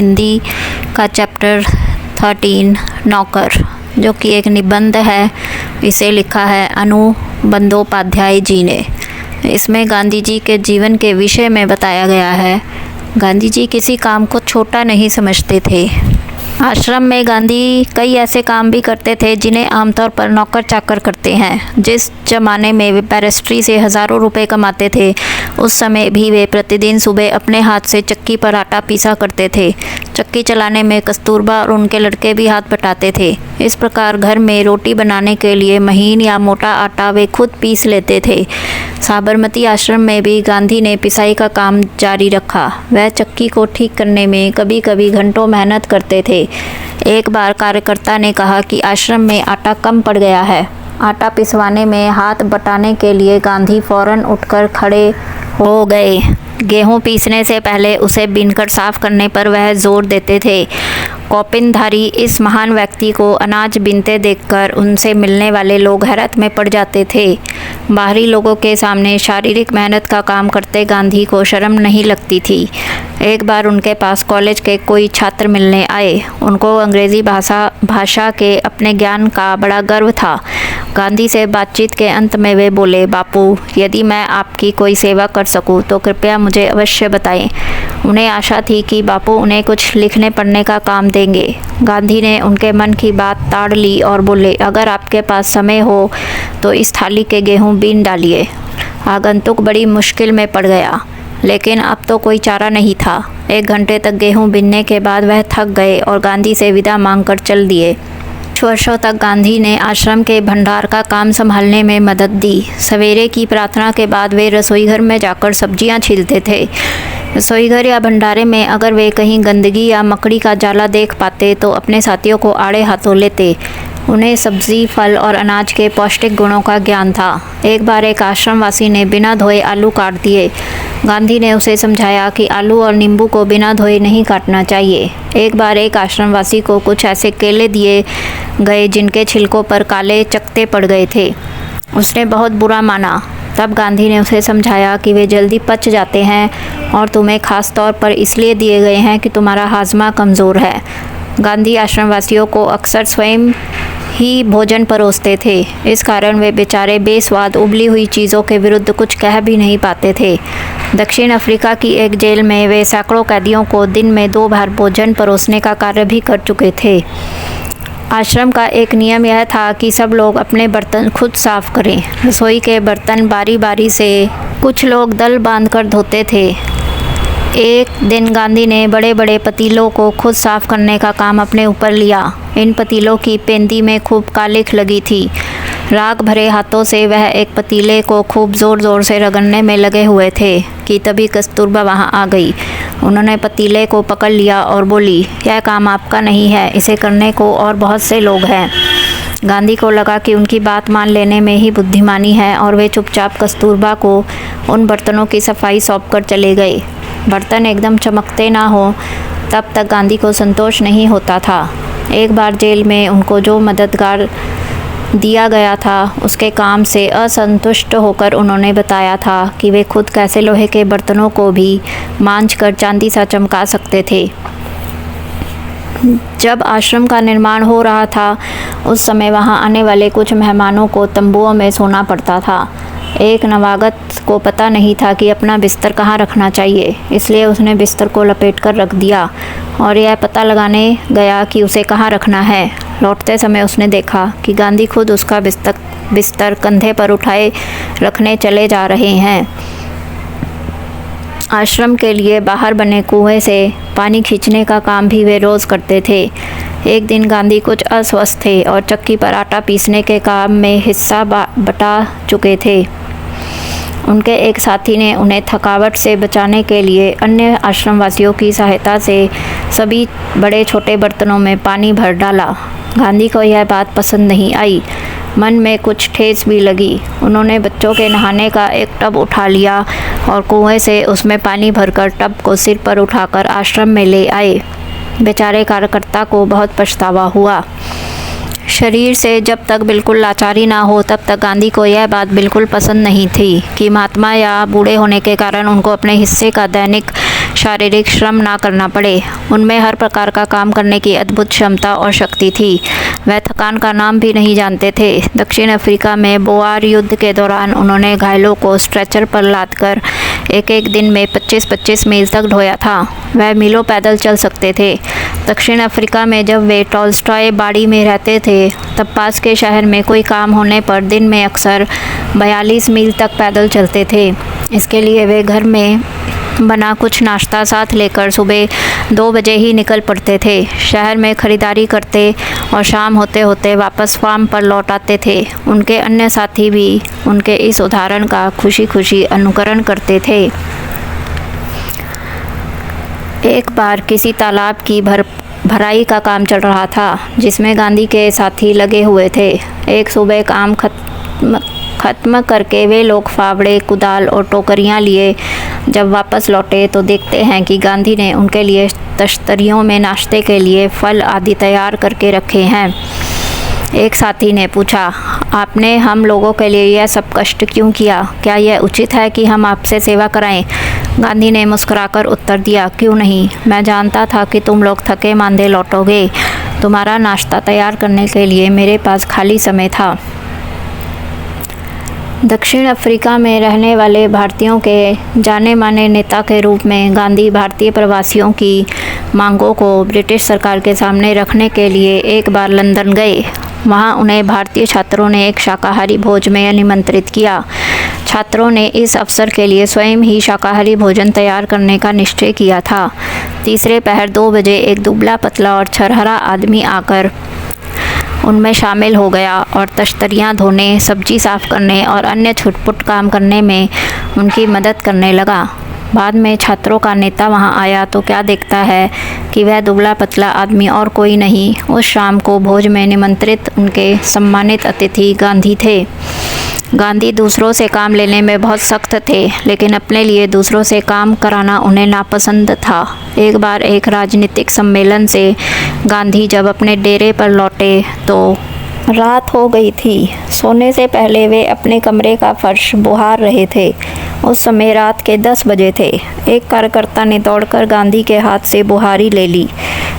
हिंदी का चैप्टर 13 नौकर, जो कि एक निबंध है। इसे लिखा है अनु बंदोपाध्याय जी ने। इसमें गांधी जी के जीवन के विषय में बताया गया है। गांधी जी किसी काम को छोटा नहीं समझते थे। आश्रम में गांधी कई ऐसे काम भी करते थे जिन्हें आमतौर पर नौकर चाकर करते हैं। जिस जमाने में वे बैरिस्ट्री से हज़ारों रुपए कमाते थे, उस समय भी वे प्रतिदिन सुबह अपने हाथ से चक्की पर आटा पीसा करते थे। चक्की चलाने में कस्तूरबा और उनके लड़के भी हाथ बटाते थे। इस प्रकार घर में रोटी बनाने के लिए महीन या मोटा आटा वे खुद पीस लेते थे। साबरमती आश्रम में भी गांधी ने पिसाई का काम जारी रखा। वह चक्की को ठीक करने में कभी कभी घंटों मेहनत करते थे। एक बार कार्यकर्ता ने कहा कि आश्रम में आटा कम पड़ गया है। आटा पिसवाने में हाथ बटाने के लिए गांधी फौरन उठकर खड़े हो गए। गेहूं पीसने से पहले उसे बीनकर साफ करने पर वह जोर देते थे। कौपिनधारी इस महान व्यक्ति को अनाज बीनते देखकर उनसे मिलने वाले लोग हैरत में पड़ जाते थे। बाहरी लोगों के सामने शारीरिक मेहनत का काम करते गांधी को शर्म नहीं लगती थी। एक बार उनके पास कॉलेज के कोई छात्र मिलने आए। उनको अंग्रेज़ी भाषा के अपने ज्ञान का बड़ा गर्व था। गांधी से बातचीत के अंत में वे बोले, बापू, यदि मैं आपकी कोई सेवा कर सकूं तो कृपया मुझे अवश्य बताएं। उन्हें आशा थी कि बापू उन्हें कुछ लिखने पढ़ने का काम देंगे। गांधी ने उनके मन की बात ताड़ ली और बोले, अगर आपके पास समय हो तो इस थाली के गेहूं बीन डालिए। आगंतुक बड़ी मुश्किल में पड़ गया, लेकिन अब तो कोई चारा नहीं था। 1 घंटे तक गेहूं बीनने के बाद वह थक गए और गांधी से विदा मांगकर चल दिए। कुछ वर्षों तक गांधी ने आश्रम के भंडार का काम संभालने में मदद दी। सवेरे की प्रार्थना के बाद वे रसोईघर में जाकर सब्जियां छीलते थे। रसोईघर या भंडारे में अगर वे कहीं गंदगी या मकड़ी का जाला देख पाते तो अपने साथियों को आड़े हाथों लेते। उन्हें सब्जी, फल और अनाज के पौष्टिक गुणों का ज्ञान था। एक बार एक आश्रमवासी ने बिना धोए आलू काट दिए। गांधी ने उसे समझाया कि आलू और नींबू को बिना धोए नहीं काटना चाहिए। एक बार एक आश्रमवासी को कुछ ऐसे केले दिए गए जिनके छिलकों पर काले चकत्ते पड़ गए थे। उसने बहुत बुरा माना। तब गांधी ने उसे समझाया कि वे जल्दी पच जाते हैं और तुम्हें खास तौर पर इसलिए दिए गए हैं कि तुम्हारा हाजमा कमज़ोर है। गांधी आश्रमवासियों को अक्सर स्वयं ही भोजन परोसते थे। इस कारण वे बेचारे बेस्वाद उबली हुई चीज़ों के विरुद्ध कुछ कह भी नहीं पाते थे। दक्षिण अफ्रीका की एक जेल में वे सैकड़ों कैदियों को दिन में 2 बार भोजन परोसने का कार्य भी कर चुके थे। आश्रम का एक नियम यह था कि सब लोग अपने बर्तन खुद साफ करें। रसोई के बर्तन बारी बारी से कुछ लोग दल बांधकर धोते थे। एक दिन गांधी ने बड़े बड़े पतीलों को खुद साफ करने का काम अपने ऊपर लिया। इन पतीलों की पेंदी में खूब कालिख लगी थी। राख भरे हाथों से वह एक पतीले को खूब ज़ोर ज़ोर से रगड़ने में लगे हुए थे कि तभी कस्तूरबा वहां आ गई। उन्होंने पतीले को पकड़ लिया और बोली, यह काम आपका नहीं है, इसे करने को और बहुत से लोग हैं। गांधी को लगा कि उनकी बात मान लेने में ही बुद्धिमानी है और वे चुपचाप कस्तूरबा को उन बर्तनों की सफाई सौंपकर चले गए। बर्तन एकदम चमकते ना हो तब तक गांधी को संतोष नहीं होता था। एक बार जेल में उनको जो मददगार दिया गया था उसके काम से असंतुष्ट होकर उन्होंने बताया था कि वे खुद कैसे लोहे के बर्तनों को भी मांझकर चांदी सा चमका सकते थे। जब आश्रम का निर्माण हो रहा था उस समय वहां आने वाले कुछ मेहमानों को तंबुओं में सोना पड़ता था। एक नवागत को पता नहीं था कि अपना बिस्तर कहाँ रखना चाहिए, इसलिए उसने बिस्तर को लपेटकर रख दिया और यह पता लगाने गया कि उसे कहाँ रखना है। लौटते समय उसने देखा कि गांधी खुद उसका बिस्तर कंधे पर उठाए रखने चले जा रहे हैं। आश्रम के लिए बाहर बने कुएं से पानी खींचने का काम भी वे रोज़ करते थे। एक दिन गांधी कुछ अस्वस्थ थे और चक्की पर आटा पीसने के काम में हिस्सा बटा चुके थे। उनके एक साथी ने उन्हें थकावट से बचाने के लिए अन्य आश्रमवासियों की सहायता से सभी बड़े छोटे बर्तनों में पानी भर डाला। गांधी को यह बात पसंद नहीं आई। मन में कुछ ठेस भी लगी। उन्होंने बच्चों के नहाने का एक टब उठा लिया और कुएं से उसमें पानी भरकर टब को सिर पर उठाकर आश्रम में ले आए। बेचारे कार्यकर्ता को बहुत पछतावा हुआ। शरीर से जब तक बिल्कुल लाचारी ना हो तब तक गांधी को यह बात बिल्कुल पसंद नहीं थी कि महात्मा या बूढ़े होने के कारण उनको अपने हिस्से का दैनिक शारीरिक श्रम ना करना पड़े। उनमें हर प्रकार का काम करने की अद्भुत क्षमता और शक्ति थी। वह थकान का नाम भी नहीं जानते थे। दक्षिण अफ्रीका में बोआर युद्ध के दौरान उन्होंने घायलों को स्ट्रेचर पर लादकर एक दिन में 25-25 मील तक ढोया था। वह मीलों पैदल चल सकते थे। दक्षिण अफ्रीका में जब वे टॉल्स्टॉय बाड़ी में रहते थे, तब पास के शहर में कोई काम होने पर दिन में अक्सर 42 मील तक पैदल चलते थे। इसके लिए वे घर में बना कुछ नाश्ता साथ लेकर सुबह 2 बजे ही निकल पड़ते थे। शहर में खरीदारी करते और शाम होते होते वापस फार्म पर लौट आते थे। उनके अन्य साथी भी उनके इस उदाहरण का खुशी खुशी अनुकरण करते थे। एक बार किसी तालाब की भराई का काम चल रहा था, जिसमें गांधी के साथी लगे हुए थे। एक सुबह काम खत्म करके वे लोग फावड़े, कुदाल और टोकरियां लिए जब वापस लौटे तो देखते हैं कि गांधी ने उनके लिए तश्तरियों में नाश्ते के लिए फल आदि तैयार करके रखे हैं। एक साथी ने पूछा, आपने हम लोगों के लिए यह सब कष्ट क्यों किया? क्या यह उचित है कि हम आपसे सेवा कराएं? गांधी ने मुस्कुराकर उत्तर दिया, क्यों नहीं। मैं जानता था कि तुम लोग थके मांदे लौटोगे। तुम्हारा नाश्ता तैयार करने के लिए मेरे पास खाली समय था। दक्षिण अफ्रीका में रहने वाले भारतीयों के जाने माने नेता के रूप में गांधी भारतीय प्रवासियों की मांगों को ब्रिटिश सरकार के सामने रखने के लिए एक बार लंदन गए। वहां उन्हें भारतीय छात्रों ने एक शाकाहारी भोज में निमंत्रित किया। छात्रों ने इस अवसर के लिए स्वयं ही शाकाहारी भोजन तैयार करने का निश्चय किया था। तीसरे पहर 2 बजे एक दुबला पतला और छरहरा आदमी आकर उनमें शामिल हो गया और तश्तरियाँ धोने, सब्जी साफ़ करने और अन्य छुटपुट काम करने में उनकी मदद करने लगा। बाद में छात्रों का नेता वहां आया तो क्या देखता है कि वह दुबला पतला आदमी और कोई नहीं, उस शाम को भोज में निमंत्रित उनके सम्मानित अतिथि गांधी थे। गांधी दूसरों से काम लेने में बहुत सख्त थे, लेकिन अपने लिए दूसरों से काम कराना उन्हें नापसंद था। एक बार एक राजनीतिक सम्मेलन से गांधी जब अपने डेरे पर लौटे तो रात हो गई थी। सोने से पहले वे अपने कमरे का फर्श बुहार रहे थे। उस समय रात के 10 बजे थे। एक कार्यकर्ता ने दौड़कर गांधी के हाथ से बुहारी ले ली।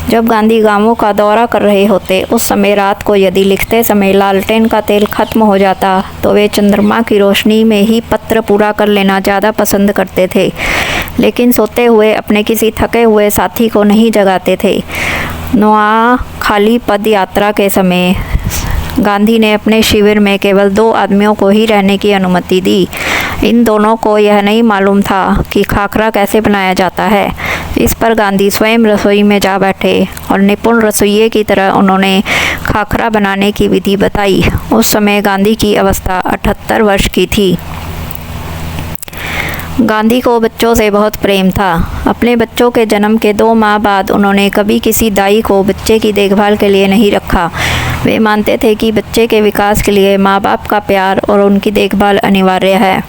जब गांधी गांवों का दौरा कर रहे होते, उस समय रात को यदि लिखते समय लालटेन का तेल खत्म हो जाता तो वे चंद्रमा की रोशनी में ही पत्र पूरा कर लेना ज़्यादा पसंद करते थे, लेकिन सोते हुए अपने किसी थके हुए साथी को नहीं जगाते थे। नोआखाली पद यात्रा के समय गांधी ने अपने शिविर में केवल 2 आदमियों को ही रहने की अनुमति दी। इन दोनों को यह नहीं मालूम था कि खाखरा कैसे बनाया जाता है। इस पर गांधी स्वयं रसोई में जा बैठे और निपुण रसोइये की तरह उन्होंने खाखरा बनाने की विधि बताई। उस समय गांधी की अवस्था 78 वर्ष की थी। गांधी को बच्चों से बहुत प्रेम था। अपने बच्चों के जन्म के 2 माह बाद उन्होंने कभी किसी दाई को बच्चे की देखभाल के लिए नहीं रखा। वे मानते थे कि बच्चे के विकास के लिए माँ बाप का प्यार और उनकी देखभाल अनिवार्य है।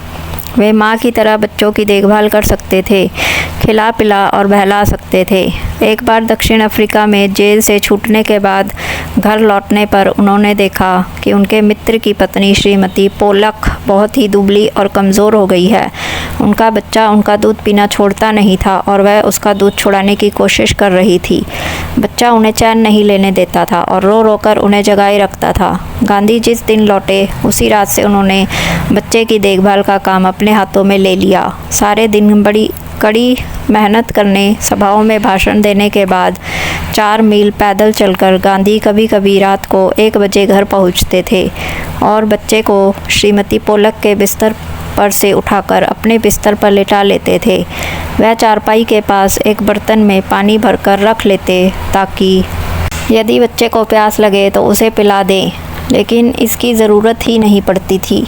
वे माँ की तरह बच्चों की देखभाल कर सकते थे, खिला पिला और बहला सकते थे। एक बार दक्षिण अफ्रीका में जेल से छूटने के बाद घर लौटने पर उन्होंने देखा कि उनके मित्र की पत्नी श्रीमती पोलक बहुत ही दुबली और कमज़ोर हो गई है। उनका बच्चा उनका दूध पीना छोड़ता नहीं था और वह उसका दूध छुड़ाने की कोशिश कर रही थी। बच्चा उन्हें चैन नहीं लेने देता था और रो रो कर उन्हें जगाए रखता था। गांधी जिस दिन लौटे उसी रात से उन्होंने बच्चे की देखभाल का काम अपने हाथों में ले लिया। सारे दिन बड़ी कड़ी मेहनत करने, सभाओं में भाषण देने के बाद 4 मील पैदल चलकर गांधी कभी कभी रात को 1 बजे घर पहुंचते थे और बच्चे को श्रीमती पोलक के बिस्तर पर से उठाकर अपने बिस्तर पर लेटा लेते थे। वह चारपाई के पास एक बर्तन में पानी भरकर रख लेते ताकि यदि बच्चे को प्यास लगे तो उसे पिला दें, लेकिन इसकी ज़रूरत ही नहीं पड़ती थी।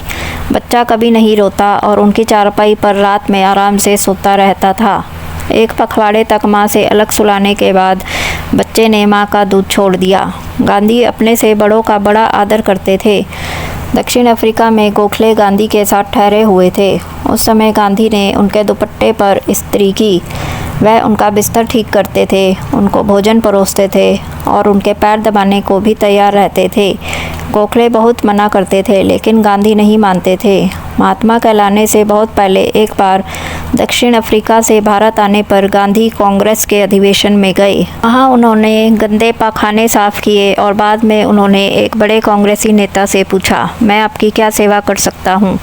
बच्चा कभी नहीं रोता और उनकी चारपाई पर रात में आराम से सोता रहता था। एक पखवाड़े तक माँ से अलग सुलाने के बाद बच्चे ने माँ का दूध छोड़ दिया। गांधी अपने से बड़ों का बड़ा आदर करते थे। दक्षिण अफ्रीका में गोखले गांधी के साथ ठहरे हुए थे। उस समय गांधी ने उनके दुपट्टे पर इस्त्री की। वह उनका बिस्तर ठीक करते थे, उनको भोजन परोसते थे और उनके पैर दबाने को भी तैयार रहते थे। गोखले बहुत मना करते थे, लेकिन गांधी नहीं मानते थे। महात्मा कहलाने से बहुत पहले एक बार दक्षिण अफ्रीका से भारत आने पर गांधी कांग्रेस के अधिवेशन में गए। वहाँ उन्होंने गंदे पाखाने साफ किए और बाद में उन्होंने एक बड़े कांग्रेसी नेता से पूछा, मैं आपकी क्या सेवा कर सकता हूँ।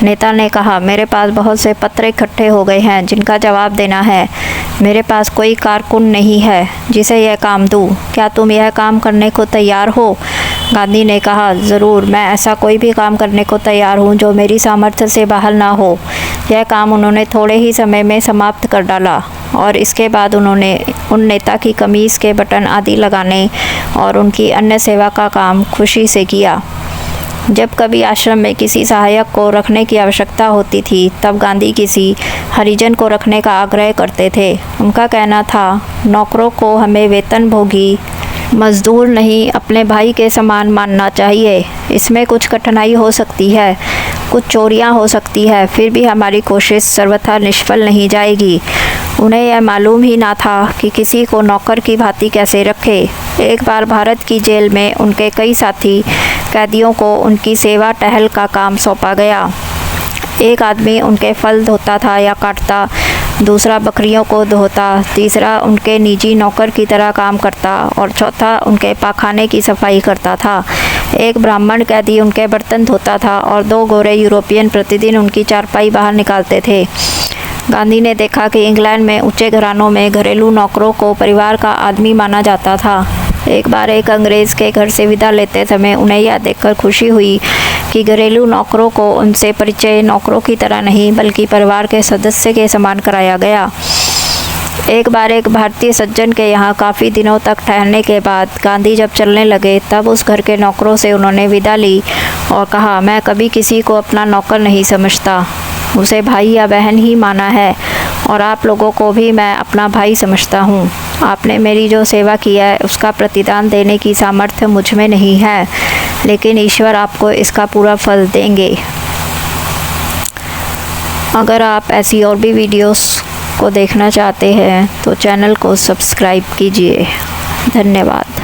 नेता ने कहा, मेरे पास बहुत से पत्र इकट्ठे हो गए हैं जिनका जवाब देना है। मेरे पास कोई कारकुन नहीं है जिसे यह काम दूँ। क्या तुम यह काम करने को तैयार हो? गांधी ने कहा, ज़रूर, मैं ऐसा कोई भी काम करने को तैयार हूँ जो मेरी सामर्थ्य से बाहर ना हो। यह काम उन्होंने थोड़े ही समय में समाप्त कर डाला और इसके बाद उन्होंने उन नेता की कमीज़ के बटन आदि लगाने और उनकी अन्य सेवा का काम खुशी से किया। जब कभी आश्रम में किसी सहायक को रखने की आवश्यकता होती थी तब गांधी किसी हरिजन को रखने का आग्रह करते थे। उनका कहना था, नौकरों को हमें वेतनभोगी मजदूर नहीं अपने भाई के समान मानना चाहिए। इसमें कुछ कठिनाई हो सकती है, कुछ चोरियां हो सकती है, फिर भी हमारी कोशिश सर्वथा निष्फल नहीं जाएगी। उन्हें यह मालूम ही ना था कि किसी को नौकर की भांति कैसे रखे। एक बार भारत की जेल में उनके कई साथी कैदियों को उनकी सेवा टहल का काम सौंपा गया। एक आदमी उनके फल धोता था या काटता, दूसरा बकरियों को धोता, तीसरा उनके निजी नौकर की तरह काम करता और चौथा उनके पाखाने की सफाई करता था। एक ब्राह्मण कैदी उनके बर्तन धोता था और 2 गोरे यूरोपियन प्रतिदिन उनकी चारपाई बाहर निकालते थे। गांधी ने देखा कि इंग्लैंड में ऊंचे घरानों में घरेलू नौकरों को परिवार का आदमी माना जाता था। एक बार एक अंग्रेज़ के घर से विदा लेते समय उन्हें यह देखकर खुशी हुई कि घरेलू नौकरों को उनसे परिचय नौकरों की तरह नहीं बल्कि परिवार के सदस्य के समान कराया गया। एक बार एक भारतीय सज्जन के यहाँ काफ़ी दिनों तक ठहरने के बाद गांधी जब चलने लगे तब उस घर के नौकरों से उन्होंने विदा ली और कहा, मैं कभी किसी को अपना नौकर नहीं समझता, उसे भाई या बहन ही माना है और आप लोगों को भी मैं अपना भाई समझता हूँ। आपने मेरी जो सेवा की है उसका प्रतिदान देने की सामर्थ्य मुझ में नहीं है, लेकिन ईश्वर आपको इसका पूरा फल देंगे। अगर आप ऐसी और भी वीडियोस को देखना चाहते हैं तो चैनल को सब्सक्राइब कीजिए। धन्यवाद।